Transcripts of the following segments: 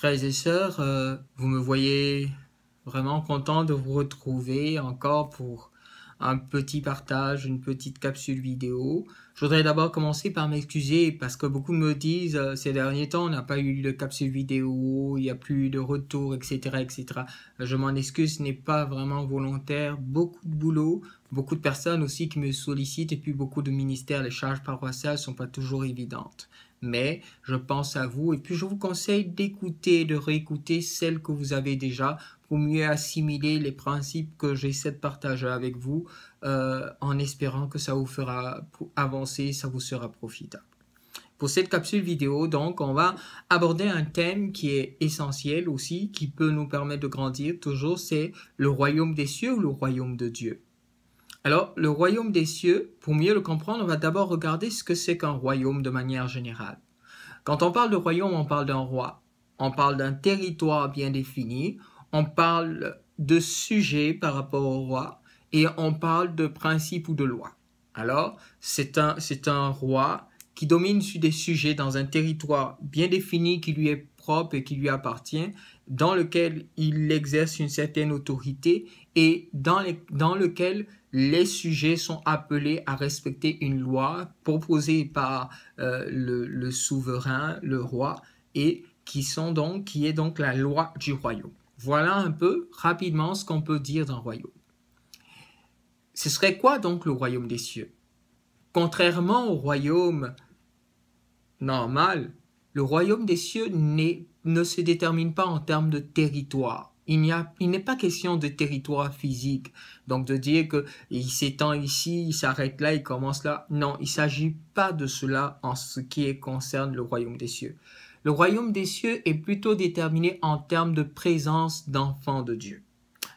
Frères et sœurs, vous me voyez vraiment content de vous retrouver encore pour un petit partage, une petite capsule vidéo. Je voudrais d'abord commencer par m'excuser parce que beaucoup me disent ces derniers temps on n'a pas eu de capsule vidéo, il n'y a plus de retour, etc., etc. Je m'en excuse, ce n'est pas vraiment volontaire. Beaucoup de boulot, beaucoup de personnes aussi qui me sollicitent et puis beaucoup de ministères, les charges paroissiales sont pas toujours évidentes. Mais je pense à vous et puis je vous conseille d'écouter, de réécouter celles que vous avez déjà pour mieux assimiler les principes que j'essaie de partager avec vous en espérant que ça vous fera avancer, ça vous sera profitable. Pour cette capsule vidéo, donc, on va aborder un thème qui est essentiel aussi, qui peut nous permettre de grandir toujours, c'est le royaume des cieux ou le royaume de Dieu. Alors, le royaume des cieux, pour mieux le comprendre, on va d'abord regarder ce que c'est qu'un royaume de manière générale. Quand on parle de royaume, on parle d'un roi, on parle d'un territoire bien défini, on parle de sujets par rapport au roi et on parle de principes ou de lois. Alors, c'est un roi qui domine sur des sujets dans un territoire bien défini qui lui est propre et qui lui appartient, dans lequel il exerce une certaine autorité et dans lequel les sujets sont appelés à respecter une loi proposée par le souverain, le roi, et qui est donc la loi du royaume. Voilà un peu rapidement ce qu'on peut dire d'un royaume. Ce serait quoi donc le royaume des cieux? Contrairement au royaume normal, le royaume des cieux ne se détermine pas en termes de territoire. Il n'est pas question de territoire physique, donc de dire qu'il s'étend ici, il s'arrête là, il commence là. Non, il ne s'agit pas de cela en ce qui concerne le royaume des cieux. Le royaume des cieux est plutôt déterminé en termes de présence d'enfants de Dieu.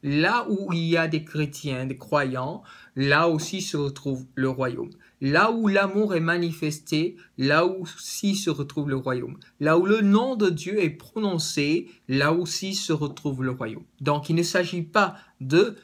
Là où il y a des chrétiens, des croyants, là aussi se retrouve le royaume. Là où l'amour est manifesté, là aussi se retrouve le royaume. Là où le nom de Dieu est prononcé, là aussi se retrouve le royaume. Donc il ne s'agit pas de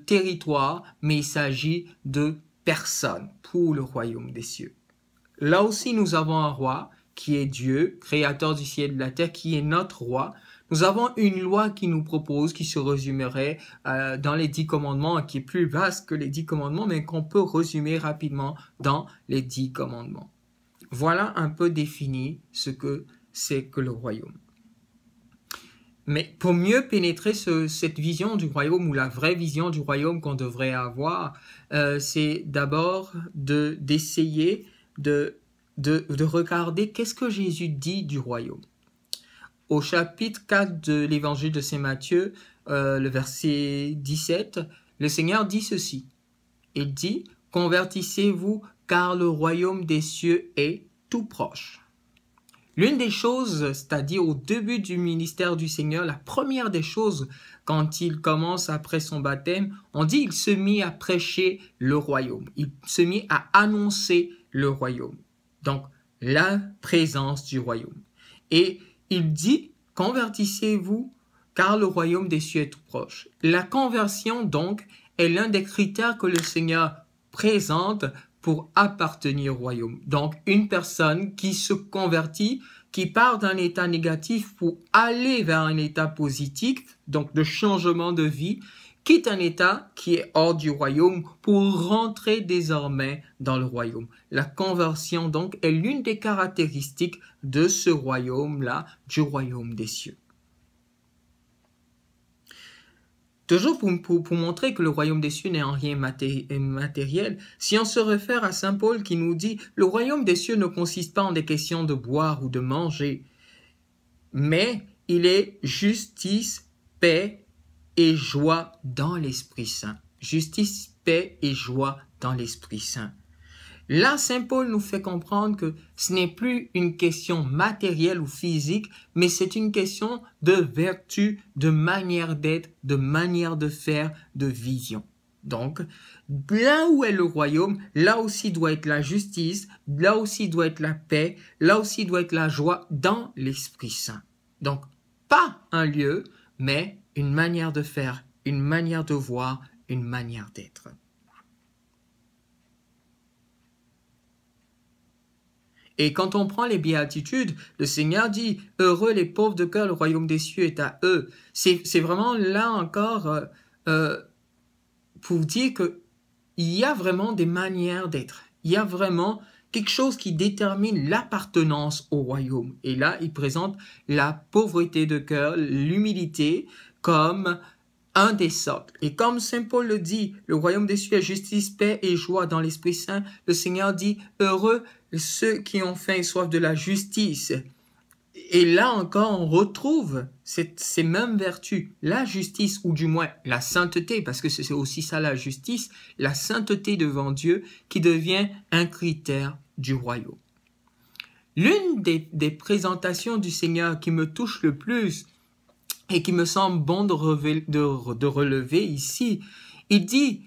territoire, mais il s'agit de personnes pour le royaume des cieux. Là aussi nous avons un roi qui est Dieu, créateur du ciel et de la terre, qui est notre roi. Nous avons une loi qui nous propose, qui se résumerait dans les 10 commandements, qui est plus vaste que les 10 commandements, mais qu'on peut résumer rapidement dans les 10 commandements. Voilà un peu défini ce que c'est que le royaume. Mais pour mieux pénétrer cette vision du royaume ou la vraie vision du royaume qu'on devrait avoir, c'est d'abord d'essayer de regarder qu'est-ce que Jésus dit du royaume. Au chapitre 4 de l'évangile de Saint Matthieu, le verset 17, le Seigneur dit ceci. Il dit, « Convertissez-vous, car le royaume des cieux est tout proche. » L'une des choses, c'est-à-dire au début du ministère du Seigneur, la première des choses, quand il commence après son baptême, on dit qu'il se mit à prêcher le royaume. Il se mit à annoncer le royaume. Donc, la présence du royaume. Et il dit, convertissez-vous, car le royaume des cieux est tout proche. La conversion, donc, est l'un des critères que le Seigneur présente pour appartenir au royaume. Donc, une personne qui se convertit, qui part d'un état négatif pour aller vers un état positif, donc de changement de vie, quitte un état qui est hors du royaume pour rentrer désormais dans le royaume. La conversion, donc, est l'une des caractéristiques de ce royaume-là, du royaume des cieux. Toujours pour montrer que le royaume des cieux n'est en rien matériel, si on se réfère à saint Paul qui nous dit « Le royaume des cieux ne consiste pas en des questions de boire ou de manger, mais il est justice, paix et joie dans l'Esprit Saint. » Justice, paix et joie dans l'Esprit Saint. Là, saint Paul nous fait comprendre que ce n'est plus une question matérielle ou physique, mais c'est une question de vertu, de manière d'être, de manière de faire, de vision. Donc, là où est le royaume, là aussi doit être la justice, là aussi doit être la paix, là aussi doit être la joie dans l'Esprit Saint. Donc, pas un lieu, mais une manière de faire, une manière de voir, une manière d'être. Et quand on prend les béatitudes, le Seigneur dit « Heureux les pauvres de cœur, le royaume des cieux est à eux ». C'est vraiment là encore pour dire qu'il y a vraiment des manières d'être. Il y a vraiment quelque chose qui détermine l'appartenance au royaume. Et là, il présente la pauvreté de cœur, l'humilité comme un des socles. Et comme Saint Paul le dit, le royaume des cieux est justice, paix et joie dans l'Esprit Saint. Le Seigneur dit « Heureux ceux qui ont faim et soif de la justice ». Et là encore, on retrouve ces mêmes vertus, la justice, ou du moins la sainteté, parce que c'est aussi ça la justice, la sainteté devant Dieu qui devient un critère du royaume. L'une des présentations du Seigneur qui me touche le plus et qui me semble bon de relever ici, il dit,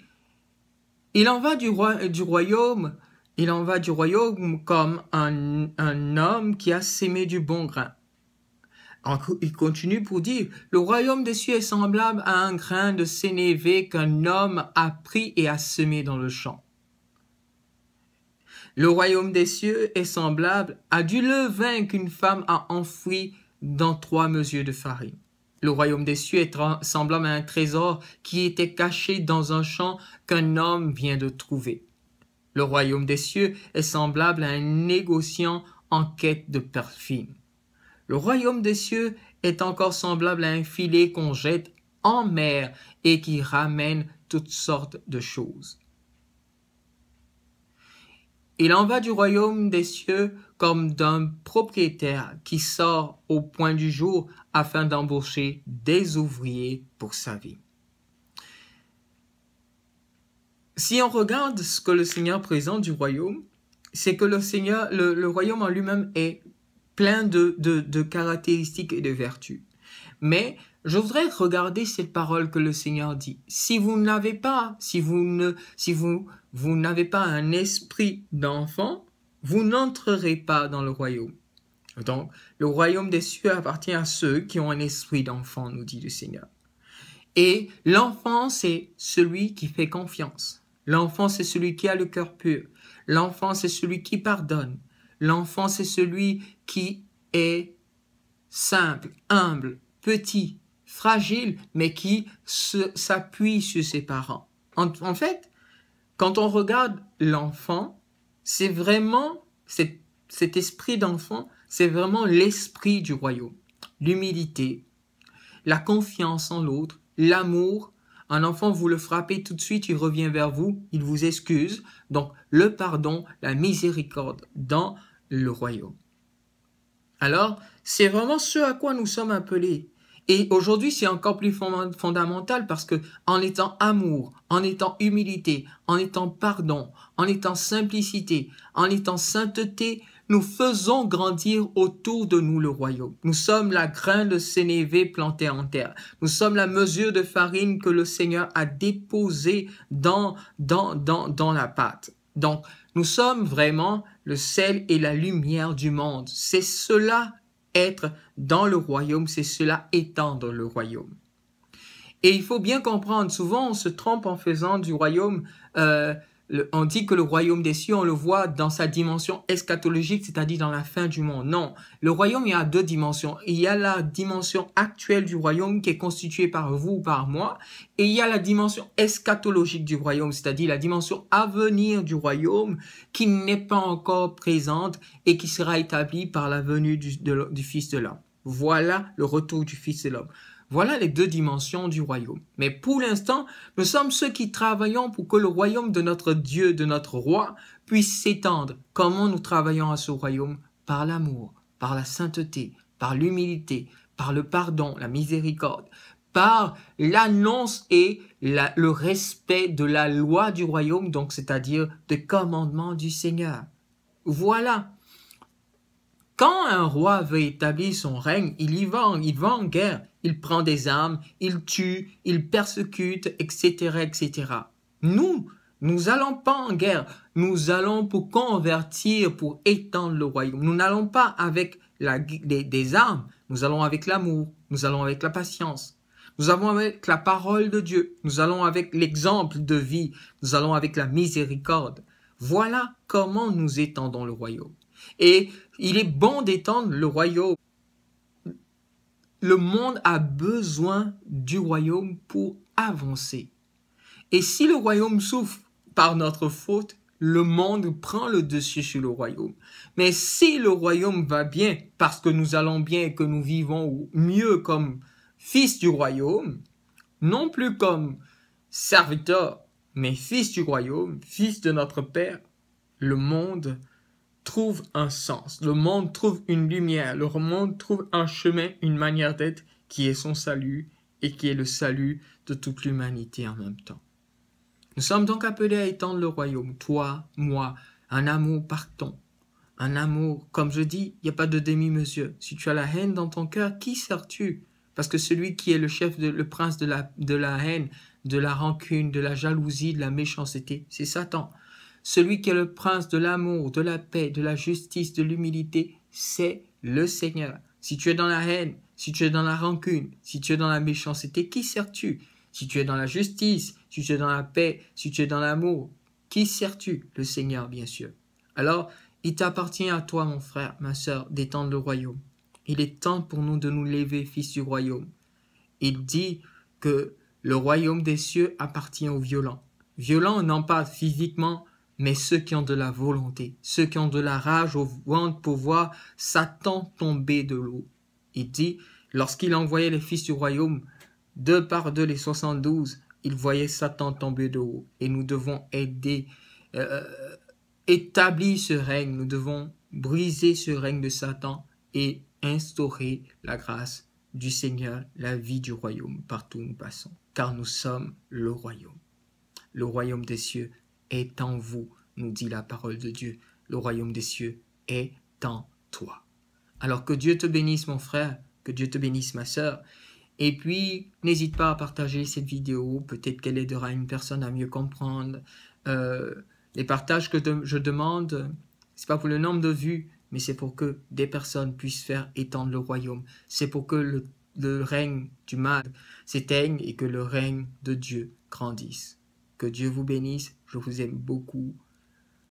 il en va du royaume comme un homme qui a sémé du bon grain. Il continue pour dire, le royaume des cieux est semblable à un grain de sénévé qu'un homme a pris et a semé dans le champ. Le royaume des cieux est semblable à du levain qu'une femme a enfoui dans 3 mesures de farine. Le royaume des cieux est semblable à un trésor qui était caché dans un champ qu'un homme vient de trouver. Le royaume des cieux est semblable à un négociant en quête de perles fines. Le royaume des cieux est encore semblable à un filet qu'on jette en mer et qui ramène toutes sortes de choses. Il en va du royaume des cieux comme d'un propriétaire qui sort au point du jour afin d'embaucher des ouvriers pour sa vie. Si on regarde ce que le Seigneur présente du royaume, c'est que le royaume en lui-même est plein de caractéristiques et de vertus. Mais je voudrais regarder cette parole que le Seigneur dit. Si vous n'avez pas un esprit d'enfant, vous n'entrerez pas dans le royaume. Donc, le royaume des cieux appartient à ceux qui ont un esprit d'enfant, nous dit le Seigneur. Et l'enfant, c'est celui qui fait confiance. L'enfant, c'est celui qui a le cœur pur. L'enfant, c'est celui qui pardonne. L'enfant, c'est celui qui est simple, humble, petit, fragile, mais qui s'appuie sur ses parents. En fait, quand on regarde l'enfant, c'est vraiment cet esprit d'enfant, c'est vraiment l'esprit du royaume. L'humilité, la confiance en l'autre, l'amour. Un enfant, vous le frappez tout de suite, il revient vers vous, il vous excuse. Donc, le pardon, la miséricorde dans le royaume. Alors, c'est vraiment ce à quoi nous sommes appelés. Et aujourd'hui, c'est encore plus fondamental parce que en étant amour, en étant humilité, en étant pardon, en étant simplicité, en étant sainteté, nous faisons grandir autour de nous le royaume. Nous sommes la grain de sénévé planté en terre. Nous sommes la mesure de farine que le Seigneur a déposée dans la pâte. Donc, nous sommes vraiment le sel et la lumière du monde. C'est cela être dans le royaume, c'est cela étendre le royaume. Et il faut bien comprendre, souvent on se trompe en faisant du royaume, on dit que le royaume des cieux, on le voit dans sa dimension eschatologique, c'est-à-dire dans la fin du monde. Non, le royaume, il y a 2 dimensions. Il y a la dimension actuelle du royaume qui est constituée par vous ou par moi, et il y a la dimension eschatologique du royaume, c'est-à-dire la dimension à venir du royaume qui n'est pas encore présente et qui sera établie par la venue du Fils de l'homme. Voilà le retour du Fils de l'homme. Voilà les 2 dimensions du royaume. Mais pour l'instant, nous sommes ceux qui travaillons pour que le royaume de notre Dieu, de notre roi, puisse s'étendre. Comment nous travaillons à ce royaume? Par l'amour, par la sainteté, par l'humilité, par le pardon, la miséricorde, par l'annonce et le respect de la loi du royaume, donc c'est-à-dire des commandements du Seigneur. Voilà. Quand un roi veut établir son règne, il va en guerre. Il prend des armes, il tue, il persécute, etc., etc. Nous n'allons pas en guerre. Nous allons pour convertir, pour étendre le royaume. Nous n'allons pas avec des armes. Nous allons avec l'amour. Nous allons avec la patience. Nous allons avec la parole de Dieu. Nous allons avec l'exemple de vie. Nous allons avec la miséricorde. Voilà comment nous étendons le royaume. Et il est bon d'étendre le royaume. Le monde a besoin du royaume pour avancer. Et si le royaume souffre par notre faute, le monde prend le dessus sur le royaume. Mais si le royaume va bien, parce que nous allons bien et que nous vivons mieux comme fils du royaume, non plus comme serviteurs, mais fils du royaume, fils de notre Père, le monde trouve un sens, le monde trouve une lumière, le monde trouve un chemin, une manière d'être qui est son salut et qui est le salut de toute l'humanité en même temps. Nous sommes donc appelés à étendre le royaume, toi, moi, un amour partant, un amour, comme je dis, il n'y a pas de demi-mesure. Si tu as la haine dans ton cœur, qui sers-tu? Parce que celui qui est le chef, le prince de la haine, de la rancune, de la jalousie, de la méchanceté, c'est Satan. Celui qui est le prince de l'amour, de la paix, de la justice, de l'humilité, c'est le Seigneur. Si tu es dans la haine, si tu es dans la rancune, si tu es dans la méchanceté, qui sers-tu? Si tu es dans la justice, si tu es dans la paix, si tu es dans l'amour, qui sers-tu? Le Seigneur, bien sûr. Alors, il t'appartient à toi, mon frère, ma sœur, d'étendre le royaume. Il est temps pour nous de nous lever, fils du royaume. Il dit que le royaume des cieux appartient aux violents. Violents, non pas physiquement, mais ceux qui ont de la volonté, ceux qui ont de la rage au ventre pour voir Satan tomber de l'eau. Il dit, lorsqu'il envoyait les fils du royaume, deux par deux les 72, il voyait Satan tomber de haut. Et nous devons aider, établir ce règne, nous devons briser ce règne de Satan et instaurer la grâce du Seigneur, la vie du royaume partout où nous passons. Car nous sommes le royaume. Le royaume des cieux est en vous, nous dit la parole de Dieu. Le royaume des cieux est en toi. Alors que Dieu te bénisse, mon frère, que Dieu te bénisse, ma sœur. Et puis, n'hésite pas à partager cette vidéo. Peut-être qu'elle aidera une personne à mieux comprendre. Les partages que je demande, c'est pas pour le nombre de vues, mais c'est pour que des personnes puissent faire étendre le royaume. C'est pour que le règne du mal s'éteigne et que le règne de Dieu grandisse. Que Dieu vous bénisse. Je vous aime beaucoup.